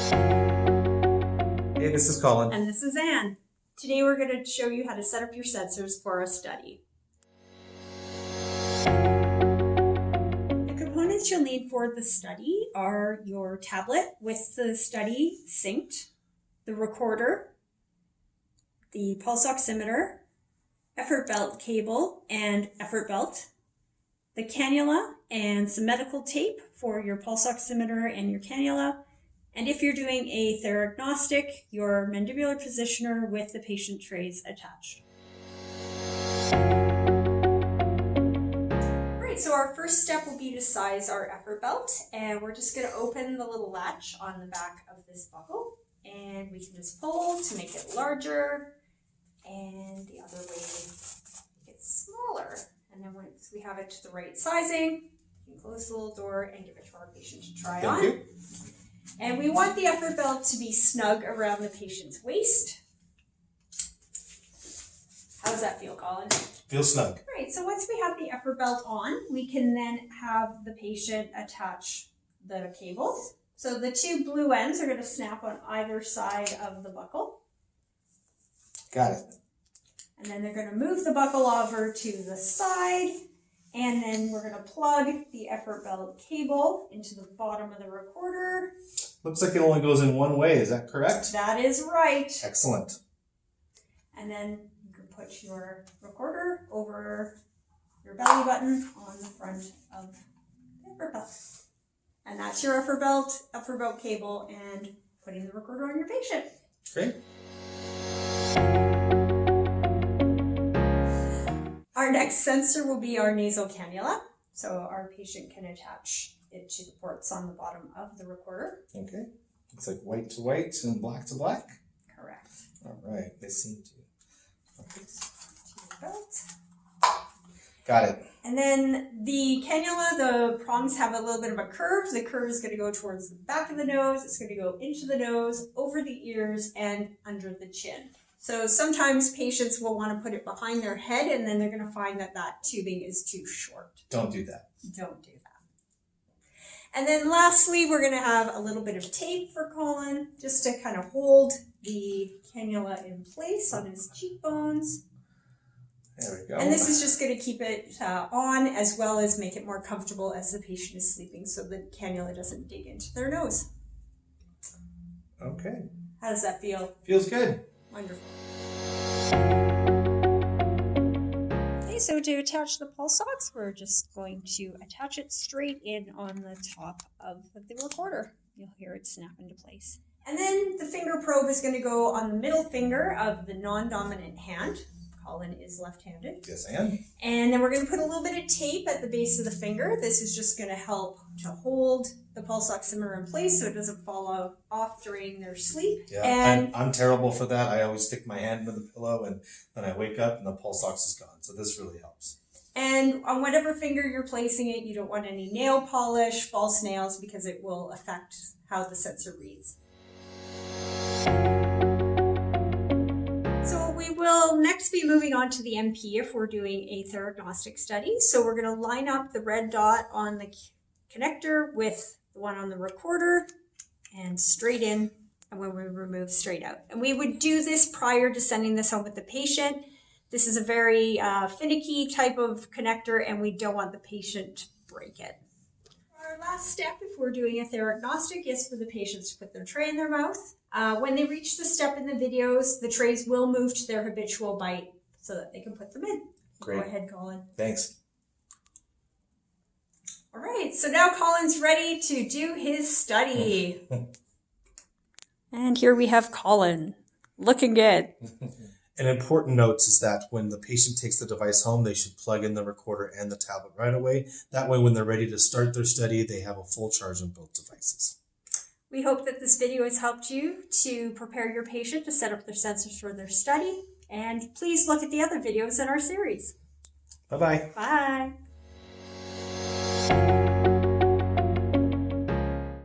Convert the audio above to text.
Hey, this is Colin. And this is Anne. Today we're going to show you how to set up your sensors for a study. The components you'll need for the study are your tablet with the study synced, the recorder, the pulse oximeter, effort belt cable and effort belt, the cannula and some medical tape for your pulse oximeter and your cannula, and if you're doing a theragnostic, your mandibular positioner with the patient trays attached. All right, so our first step will be to size our effort belt, and we're just going to open the little latch on the back of this buckle, and we can just pull to make it larger, and the other way make it smaller. And then once we have it to the right sizing, you can close the little door and give it to our patient to try on. Thank you. And we want the effort belt to be snug around the patient's waist. How does that feel, Colin? Feels snug. Great, so once we have the effort belt on, we can then have the patient attach the cables. So the two blue ends are going to snap on either side of the buckle. Got it. And then they're going to move the buckle over to the side. And then we're going to plug the effort belt cable into the bottom of the recorder. Looks like it only goes in one way. Is that correct? That is right. Excellent. And then you can put your recorder over your belly button on the front of the effort belt. And that's your effort belt cable, and putting the recorder on your patient. Great. Our next sensor will be our nasal cannula. So our patient can attach it to the ports on the bottom of the recorder. Okay. Looks like white to white and black to black. Correct. All right. They seem to. Okay. To the belt. Got it. And then the cannula, the prongs have a little bit of a curve. The curve is going to go towards the back of the nose. It's going to go into the nose, over the ears, and under the chin. So sometimes patients will want to put it behind their head, and then they're going to find that that tubing is too short. Don't do that. Don't do that. And then lastly, we're going to have a little bit of tape for Colin, just to kind of hold the cannula in place on his cheekbones. There we go. And this is just going to keep it on, as well as make it more comfortable as the patient is sleeping, so the cannula doesn't dig into their nose. Okay. How does that feel? Feels good. Wonderful. Okay, so to attach the pulse ox, we're just going to attach it straight in on the top of the recorder. You'll hear it snap into place. And then the finger probe is going to go on the middle finger of the non-dominant hand. Colin is left-handed. Yes, I am. And then we're going to put a little bit of tape at the base of the finger. This is just going to help to hold the pulse oximeter in place so it doesn't fall off during their sleep. Yeah, and I'm terrible for that. I always stick my hand into the pillow and then I wake up and the pulse ox is gone. So this really helps. And on whatever finger you're placing it, you don't want any nail polish, false nails, because it will affect how the sensor reads. So we will next be moving on to the MP if we're doing a theragnostic study. So we're going to line up the red dot on the connector with the one on the recorder and straight in, and when we remove, straight out. And we would do this prior to sending this home with the patient. This is a very finicky type of connector, and we don't want the patient to break it. Our last step, if we're doing a theragnostic, is for the patients to put their tray in their mouth. When they reach the step in the videos, the trays will move to their habitual bite so that they can put them in. Great. Go ahead, Colin. Thanks. All right, so now Colin's ready to do his study. And here we have Colin, looking good. An important note is that when the patient takes the device home, they should plug in the recorder and the tablet right away. That way, when they're ready to start their study, they have a full charge on both devices. We hope that this video has helped you to prepare your patient to set up their sensors for their study. And please look at the other videos in our series. Bye-bye. Bye.